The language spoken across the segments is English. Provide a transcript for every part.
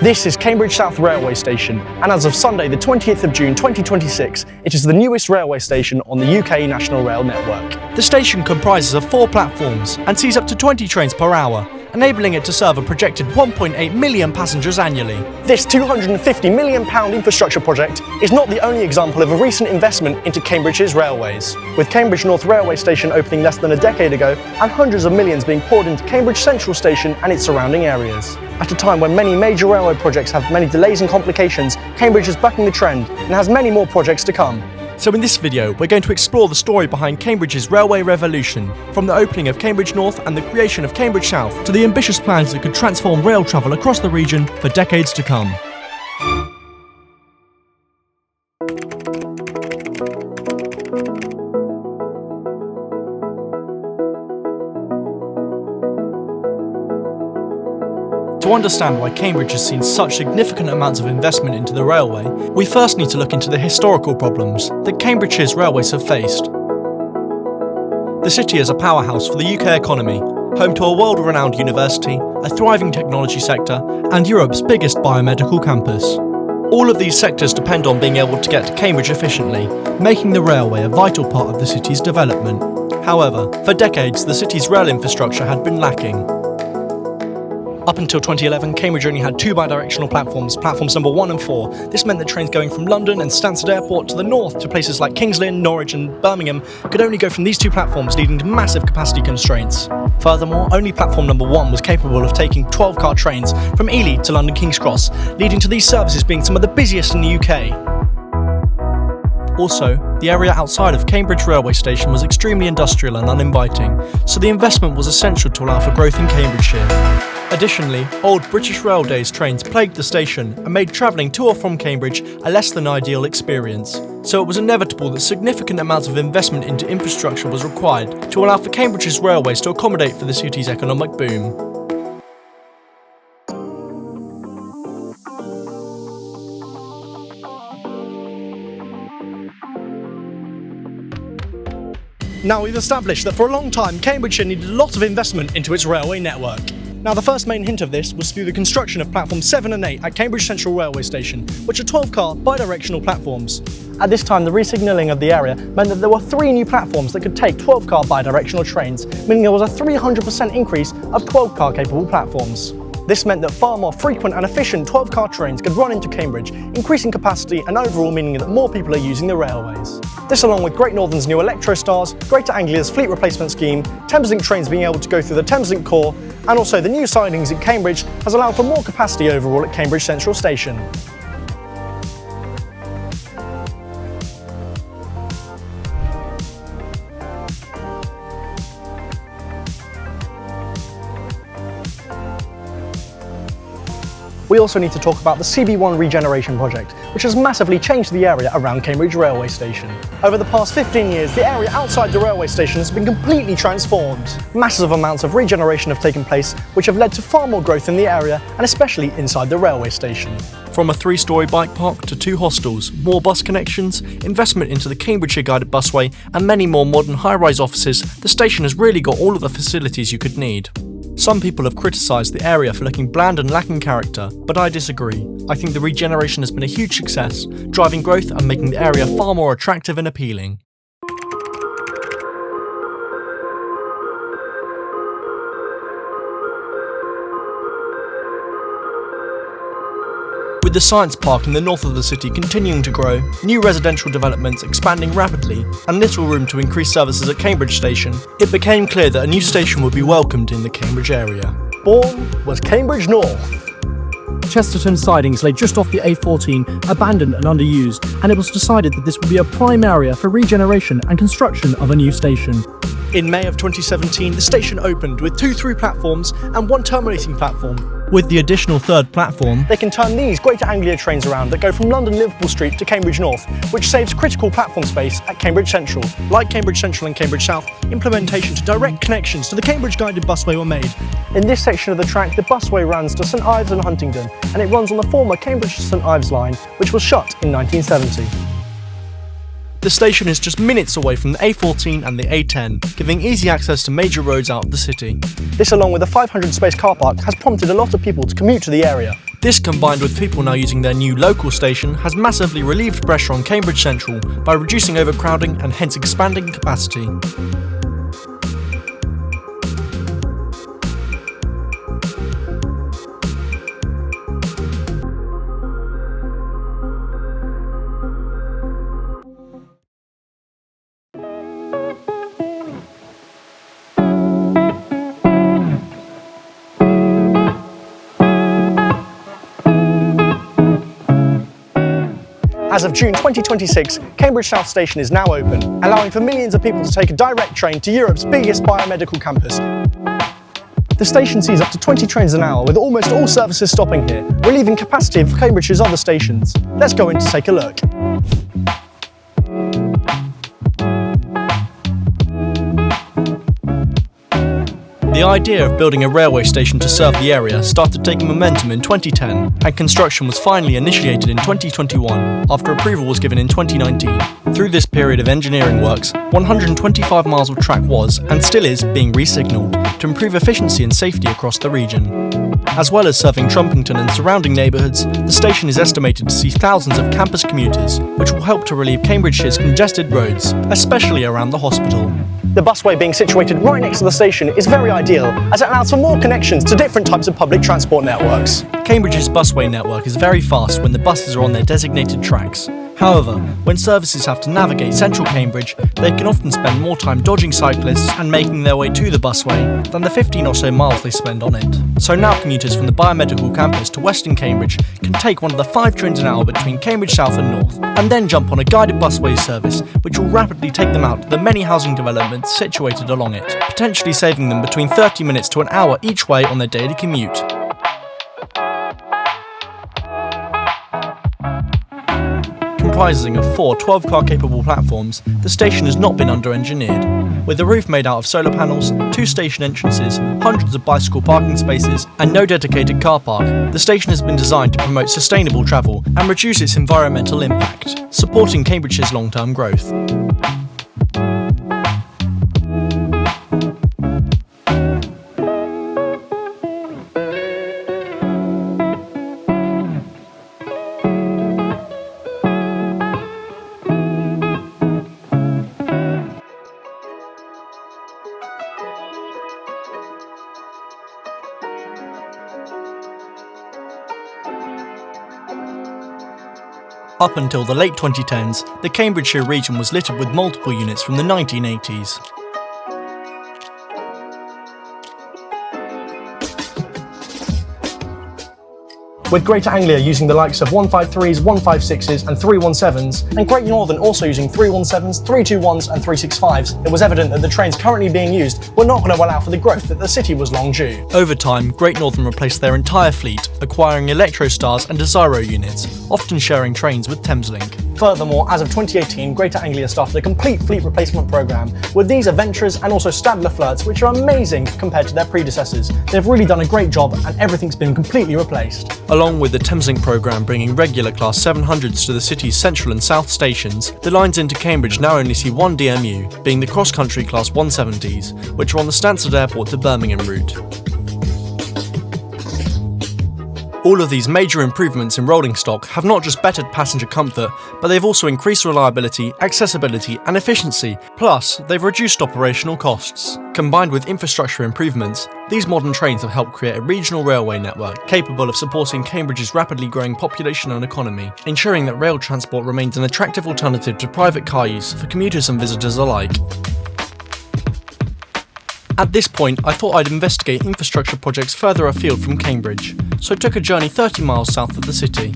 This is Cambridge South Railway Station, and as of Sunday the 20th of June 2026, it is the newest railway station on the UK National Rail network. The station comprises of 4 platforms and sees up to 20 trains per hour, enabling it to serve a projected 1.8 million passengers annually. This £250 million infrastructure project is not the only example of a recent investment into Cambridge's railways, with Cambridge North Railway Station opening less than a decade ago and hundreds of millions being poured into Cambridge Central Station and its surrounding areas. At a time when many major railway projects have many delays and complications, Cambridge is bucking the trend and has many more projects to come. So in this video, we're going to explore the story behind Cambridge's railway revolution, from the opening of Cambridge North and the creation of Cambridge South to the ambitious plans that could transform rail travel across the region for decades to come. To understand why Cambridge has seen such significant amounts of investment into the railway, we first need to look into the historical problems that Cambridge's railways have faced. The city is a powerhouse for the UK economy, home to a world-renowned university, a thriving technology sector, and Europe's biggest biomedical campus. All of these sectors depend on being able to get to Cambridge efficiently, making the railway a vital part of the city's development. However, for decades the city's rail infrastructure had been lacking. Up until 2011, Cambridge only had 2 bidirectional platforms number 1 and 4. This meant that trains going from London and Stansted Airport to the north to places like Kings Lynn, Norwich and Birmingham could only go from these 2 platforms, leading to massive capacity constraints. Furthermore, only platform number 1 was capable of taking 12-car trains from Ely to London King's Cross, leading to these services being some of the busiest in the UK. Also, the area outside of Cambridge railway station was extremely industrial and uninviting, so the investment was essential to allow for growth in Cambridgeshire. Additionally, old British Rail Days trains plagued the station and made travelling to or from Cambridge a less than ideal experience, so it was inevitable that significant amounts of investment into infrastructure was required to allow for Cambridge's railways to accommodate for the city's economic boom. Now, we've established that for a long time Cambridgeshire needed a lot of investment into its railway network. Now, the first main hint of this was through the construction of platforms 7 and 8 at Cambridge Central Railway Station, which are 12-car bidirectional platforms. At this time, the re-signalling of the area meant that there were 3 new platforms that could take 12-car bidirectional trains, meaning there was a 300% increase of 12-car capable platforms. This meant that far more frequent and efficient 12-car trains could run into Cambridge, increasing capacity and overall meaning that more people are using the railways. This, along with Great Northern's new Electrostars, Greater Anglia's fleet replacement scheme, Thameslink trains being able to go through the Thameslink core, and also the new sidings in Cambridge, has allowed for more capacity overall at Cambridge Central Station. We also need to talk about the CB1 regeneration project, which has massively changed the area around Cambridge railway station. Over the past 15 years, the area outside the railway station has been completely transformed. Massive amounts of regeneration have taken place, which have led to far more growth in the area, and especially inside the railway station. From a 3-storey bike park to 2 hostels, more bus connections, investment into the Cambridgeshire guided busway, and many more modern high-rise offices, the station has really got all of the facilities you could need. Some people have criticised the area for looking bland and lacking character, but I disagree. I think the regeneration has been a huge success, driving growth and making the area far more attractive and appealing. With the Science Park in the north of the city continuing to grow, new residential developments expanding rapidly, and little room to increase services at Cambridge Station, it became clear that a new station would be welcomed in the Cambridge area. Born was Cambridge North. Chesterton sidings lay just off the A14, abandoned and underused, and it was decided that this would be a prime area for regeneration and construction of a new station. In May of 2017, the station opened with 2 through platforms and 1 terminating platform. With the additional 3rd platform, they can turn these Greater Anglia trains around that go from London Liverpool Street to Cambridge North, which saves critical platform space at Cambridge Central. Like Cambridge Central and Cambridge South, implementation to direct connections to the Cambridge guided busway were made. In this section of the track, the busway runs to St Ives and Huntingdon, and it runs on the former Cambridge to St Ives line, which was shut in 1970. The station is just minutes away from the A14 and the A10, giving easy access to major roads out of the city. This, along with a 500 space car park, has prompted a lot of people to commute to the area. This, combined with people now using their new local station, has massively relieved pressure on Cambridge Central by reducing overcrowding and hence expanding capacity. As of June 2026, Cambridge South Station is now open, allowing for millions of people to take a direct train to Europe's biggest biomedical campus. The station sees up to 20 trains an hour, with almost all services stopping here, relieving capacity of Cambridge's other stations. Let's go in to take a look. The idea of building a railway station to serve the area started taking momentum in 2010, and construction was finally initiated in 2021, after approval was given in 2019. Through this period of engineering works, 125 miles of track was, and still is, being re-signalled to improve efficiency and safety across the region. As well as serving Trumpington and surrounding neighbourhoods, the station is estimated to see thousands of campus commuters, which will help to relieve Cambridgeshire's congested roads, especially around the hospital. The busway being situated right next to the station is very ideal, as it allows for more connections to different types of public transport networks. Cambridge's busway network is very fast when the buses are on their designated tracks. However, when services have to navigate central Cambridge, they can often spend more time dodging cyclists and making their way to the busway than the 15 or so miles they spend on it. So now commuters from the biomedical campus to Western Cambridge can take one of the 5 trains an hour between Cambridge South and North, and then jump on a guided busway service which will rapidly take them out to the many housing developments situated along it, potentially saving them between 30 minutes to an hour each way on their daily commute. Comprising of 4 12-car capable platforms, the station has not been under-engineered. With a roof made out of solar panels, 2 station entrances, hundreds of bicycle parking spaces, and no dedicated car park, the station has been designed to promote sustainable travel and reduce its environmental impact, supporting Cambridge's long-term growth. Up until the late 2010s, the Cambridgeshire region was littered with multiple units from the 1980s. With Greater Anglia using the likes of 153s, 156s and 317s, and Great Northern also using 317s, 321s and 365s, it was evident that the trains currently being used were not going to allow for the growth that the city was long due. Over time, Great Northern replaced their entire fleet, acquiring Electrostars and Desiro units, often sharing trains with Thameslink. Furthermore, as of 2018, Greater Anglia started a complete fleet replacement programme, with these Adventurers and also Stadler Flirts, which are amazing compared to their predecessors. They've really done a great job and everything's been completely replaced. Along with the Thameslink programme bringing regular Class 700s to the city's central and south stations, the lines into Cambridge now only see one DMU, being the cross-country Class 170s, which are on the Stansted Airport to Birmingham route. All of these major improvements in rolling stock have not just bettered passenger comfort, but they've also increased reliability, accessibility and efficiency, plus they've reduced operational costs. Combined with infrastructure improvements, these modern trains have helped create a regional railway network capable of supporting Cambridge's rapidly growing population and economy, ensuring that rail transport remains an attractive alternative to private car use for commuters and visitors alike. At this point, I thought I'd investigate infrastructure projects further afield from Cambridge, so I took a journey 30 miles south of the city.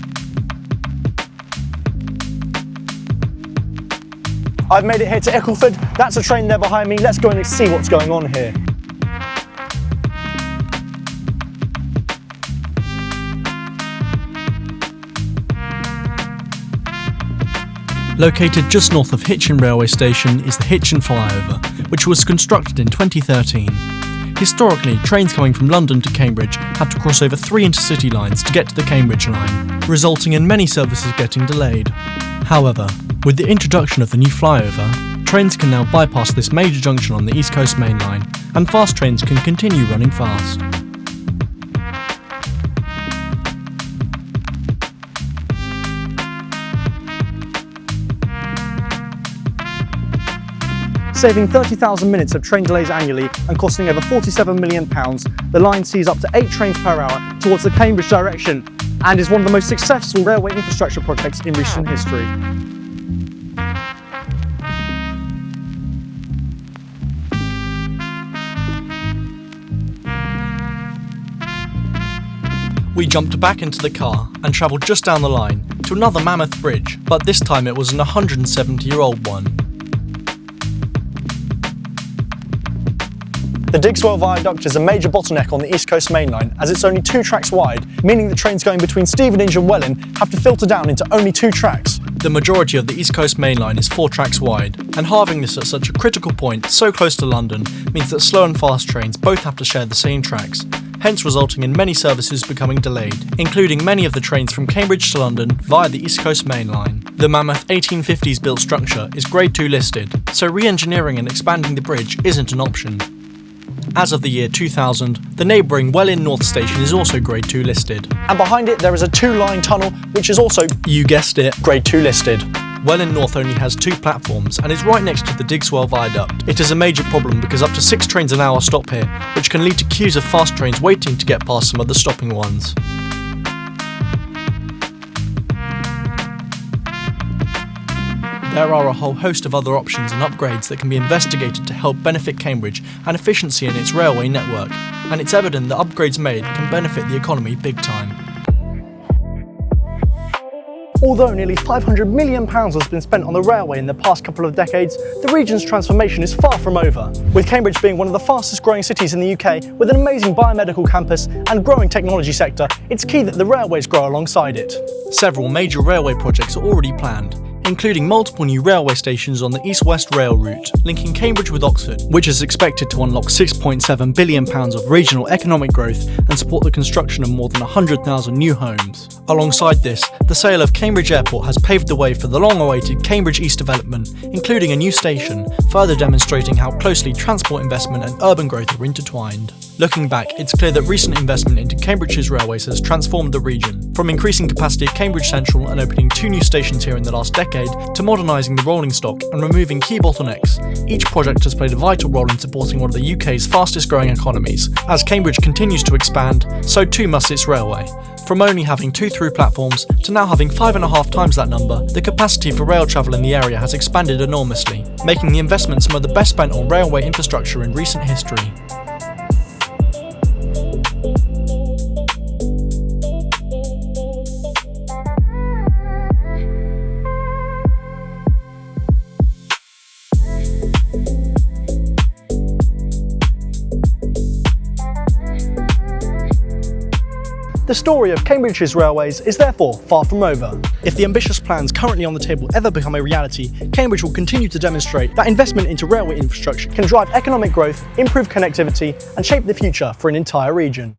I've made it here to Ickleford. That's a train there behind me. Let's go and see what's going on here. Located just north of Hitchin railway station is the Hitchin flyover, which was constructed in 2013. Historically, trains coming from London to Cambridge had to cross over 3 intercity lines to get to the Cambridge line, resulting in many services getting delayed. However, with the introduction of the new flyover, trains can now bypass this major junction on the East Coast Main Line, and fast trains can continue running fast. Saving 30,000 minutes of train delays annually and costing over £47 million, the line sees up to 8 trains per hour towards the Cambridge direction and is one of the most successful railway infrastructure projects in recent history. We jumped back into the car and travelled just down the line to another mammoth bridge, but this time it was an 170-year-old one. The Digswell Viaduct is a major bottleneck on the East Coast Main Line as it's only 2 tracks wide, meaning that trains going between Stevenage and Welwyn have to filter down into only 2 tracks. The majority of the East Coast Main Line is 4 tracks wide, and halving this at such a critical point so close to London means that slow and fast trains both have to share the same tracks, hence resulting in many services becoming delayed, including many of the trains from Cambridge to London via the East Coast Main Line. The mammoth 1850s built structure is Grade 2 listed, so re-engineering and expanding the bridge isn't an option. As of the year 2000, the neighbouring Welwyn North station is also Grade 2 listed. And behind it there is a 2-line tunnel which is also, you guessed it, Grade 2 listed. Welwyn North only has 2 platforms and is right next to the Digswell Viaduct. It is a major problem because up to 6 trains an hour stop here, which can lead to queues of fast trains waiting to get past some of the stopping ones. There are a whole host of other options and upgrades that can be investigated to help benefit Cambridge and efficiency in its railway network, and it's evident that upgrades made can benefit the economy big time. Although nearly £500 million has been spent on the railway in the past couple of decades, the region's transformation is far from over, with Cambridge being one of the fastest growing cities in the UK with an amazing biomedical campus and growing technology sector. It's key that the railways grow alongside it. Several major railway projects are already planned, including multiple new railway stations on the East-West Rail route, linking Cambridge with Oxford, which is expected to unlock £6.7 billion of regional economic growth and support the construction of more than 100,000 new homes. Alongside this, the sale of Cambridge Airport has paved the way for the long-awaited Cambridge East development, including a new station, further demonstrating how closely transport investment and urban growth are intertwined. Looking back, it's clear that recent investment into Cambridge's railways has transformed the region, from increasing capacity at Cambridge Central and opening 2 new stations here in the last decade, to modernising the rolling stock and removing key bottlenecks. Each project has played a vital role in supporting one of the UK's fastest growing economies. As Cambridge continues to expand, so too must its railway. From only having 2 through platforms to now having 5.5 times that number, the capacity for rail travel in the area has expanded enormously, making the investment some of the best spent on railway infrastructure in recent history. The story of Cambridge's railways is therefore far from over. If the ambitious plans currently on the table ever become a reality, Cambridge will continue to demonstrate that investment into railway infrastructure can drive economic growth, improve connectivity, and shape the future for an entire region.